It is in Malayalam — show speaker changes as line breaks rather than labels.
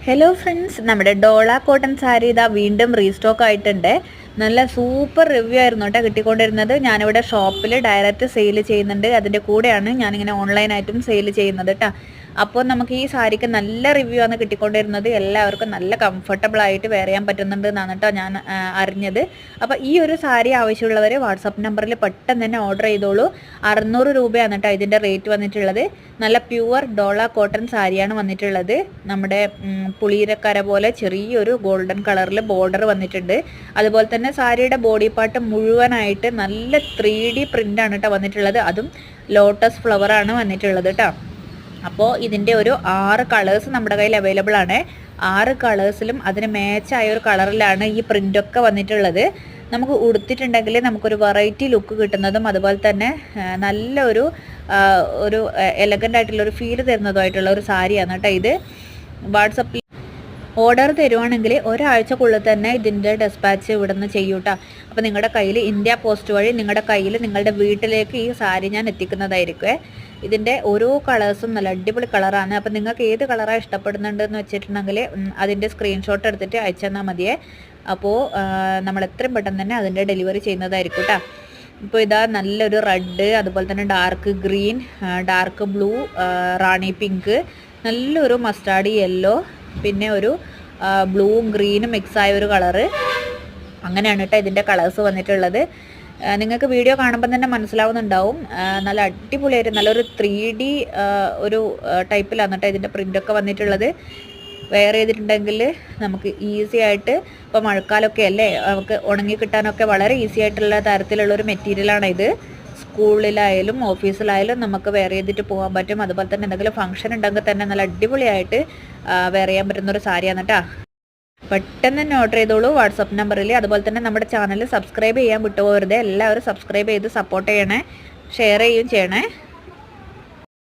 ഹലോ ഫ്രണ്ട്സ്, നമ്മുടെ ഡോള കോട്ടൺ സാരി ഇതാ വീണ്ടും റീസ്റ്റോക്ക് ആയിട്ടുണ്ട്. നല്ല സൂപ്പർ റിവ്യൂ ആയിരുന്നു കേട്ടോ കിട്ടിക്കൊണ്ടിരുന്നത്. ഞാനിവിടെ ഷോപ്പിൽ ഡയറക്റ്റ് സെയിൽ ചെയ്യുന്നുണ്ട്. അതിൻ്റെ കൂടെയാണ് ഞാനിങ്ങനെ ഓൺലൈനായിട്ടും സെയിൽ ചെയ്യുന്നത് കേട്ടോ. അപ്പോൾ നമുക്ക് ഈ സാരിക്ക് നല്ല റിവ്യൂ ആണ് കിട്ടിക്കൊണ്ടിരുന്നത്. എല്ലാവർക്കും നല്ല കംഫർട്ടബിൾ ആയിട്ട് വെയർ ചെയ്യാൻ പറ്റുന്നുണ്ട് എന്നാണ് കേട്ടോ ഞാൻ അറിഞ്ഞത്. അപ്പോൾ ഈ ഒരു സാരി ആവശ്യമുള്ളവർ വാട്സപ്പ് നമ്പറിൽ പെട്ടെന്ന് തന്നെ ഓർഡർ ചെയ്തോളൂ. 600 രൂപയാണ് കേട്ടോ ഇതിൻ്റെ റേറ്റ് വന്നിട്ടുള്ളത്. നല്ല പ്യുവർ ഡോള കോട്ടൺ സാരിയാണ് വന്നിട്ടുള്ളത്. നമ്മുടെ പുളിയിരക്കര പോലെ ചെറിയൊരു ഗോൾഡൻ കളറിൽ ബോർഡർ വന്നിട്ടുണ്ട്. അതുപോലെ തന്നെ സാരിയുടെ ബോഡി പാർട്ട് മുഴുവനായിട്ട് നല്ല 3D പ്രിൻ്റാണ് കേട്ടോ വന്നിട്ടുള്ളത്. അതും ലോട്ടസ് ഫ്ലവറാണ് വന്നിട്ടുള്ളത് കേട്ടോ. അപ്പോൾ ഇതിൻ്റെ ഒരു 6 കളേഴ്സ് നമ്മുടെ കയ്യിൽ അവൈലബിൾ ആണ്. 6 കളേഴ്സിലും അതിന് മാച്ചായ ഒരു കളറിലാണ് ഈ പ്രിൻ്റൊക്കെ വന്നിട്ടുള്ളത്. നമുക്ക് ഉടുത്തിട്ടുണ്ടെങ്കിൽ നമുക്കൊരു വെറൈറ്റി ലുക്ക് കിട്ടുന്നതും അതുപോലെ തന്നെ നല്ലൊരു ഒരു എലഗൻ്റ് ആയിട്ടുള്ളൊരു ഫീൽ തരുന്നതുമായിട്ടുള്ള ഒരു സാരിയാണ് കേട്ടോ ഇത്. വാട്സപ്പിൽ ഓർഡർ തരുവാണെങ്കിൽ ഒരാഴ്ചക്കുള്ളിൽ തന്നെ ഇതിൻ്റെ ഡെസ്പാച്ച് ഇവിടെ നിന്ന് ചെയ്യൂട്ടാ. അപ്പോൾ നിങ്ങളുടെ കയ്യിൽ ഇന്ത്യ പോസ്റ്റ് വഴി നിങ്ങളുടെ കയ്യിൽ നിങ്ങളുടെ വീട്ടിലേക്ക് ഈ സാരി ഞാൻ എത്തിക്കുന്നതായിരിക്കും. ഇതിൻ്റെ ഓരോ കളേഴ്സും നല്ല അടിപൊളി കളറാണ്. അപ്പോൾ നിങ്ങൾക്ക് ഏത് കളറാണ് ഇഷ്ടപ്പെടുന്നുണ്ടെന്ന് വെച്ചിട്ടുണ്ടെങ്കിൽ അതിൻ്റെ സ്ക്രീൻഷോട്ട് എടുത്തിട്ട് അയച്ചു തന്നാൽ മതിയേ. അപ്പോൾ നമ്മൾ എത്രയും പെട്ടെന്ന് തന്നെ അതിൻ്റെ ഡെലിവറി ചെയ്യുന്നതായിരിക്കും കേട്ടോ. ഇപ്പോൾ ഇതാ നല്ലൊരു റെഡ്, അതുപോലെ തന്നെ ഡാർക്ക് ഗ്രീൻ, ഡാർക്ക് ബ്ലൂ, റാണി പിങ്ക്, നല്ലൊരു മസ്റ്റാർഡ് യെല്ലോ, പിന്നെ ഒരു ബ്ലൂവും ഗ്രീനും മിക്സായ ഒരു കളറ്. അങ്ങനെയാണ് കേട്ടോ ഇതിൻ്റെ കളേഴ്സ് വന്നിട്ടുള്ളത്. നിങ്ങൾക്ക് വീഡിയോ കാണുമ്പോൾ തന്നെ മനസ്സിലാവുന്നുണ്ടാവും. നല്ല അടിപൊളിയായിട്ട് നല്ലൊരു 3D ഒരു ടൈപ്പിലാണ് കേട്ടോ ഇതിൻ്റെ പ്രിൻ്റൊക്കെ വന്നിട്ടുള്ളത്. വെയർ ചെയ്തിട്ടുണ്ടെങ്കിൽ നമുക്ക് ഈസി ആയിട്ട്, ഇപ്പോൾ മഴക്കാലമൊക്കെ അല്ലേ, നമുക്ക് ഉണങ്ങി കിട്ടാനൊക്കെ വളരെ ഈസി ആയിട്ടുള്ള തരത്തിലുള്ളൊരു മെറ്റീരിയലാണ് ഇത്. സ്കൂളിലായാലും ഓഫീസിലായാലും നമുക്ക് വെയർ ചെയ്തിട്ട് പോകാൻ പറ്റും. അതുപോലെ തന്നെ എന്തെങ്കിലും ഫംഗ്ഷൻ ഉണ്ടെങ്കിൽ തന്നെ നല്ല അടിപൊളിയായിട്ട് വെയർ ചെയ്യാൻ പറ്റുന്നൊരു സാരിയാണ് കേട്ടോ. പെട്ടെന്ന് തന്നെ ഓർഡർ ചെയ്തോളൂ വാട്സപ്പ് നമ്പറിൽ. അതുപോലെ തന്നെ നമ്മുടെ ചാനൽ സബ്സ്ക്രൈബ് ചെയ്യാൻ വിട്ടുപോകരുത്. എല്ലാവരും സബ്സ്ക്രൈബ് ചെയ്ത് സപ്പോർട്ട് ചെയ്യണേ, ഷെയർ ചെയ്യുകയും ചെയ്യണേ.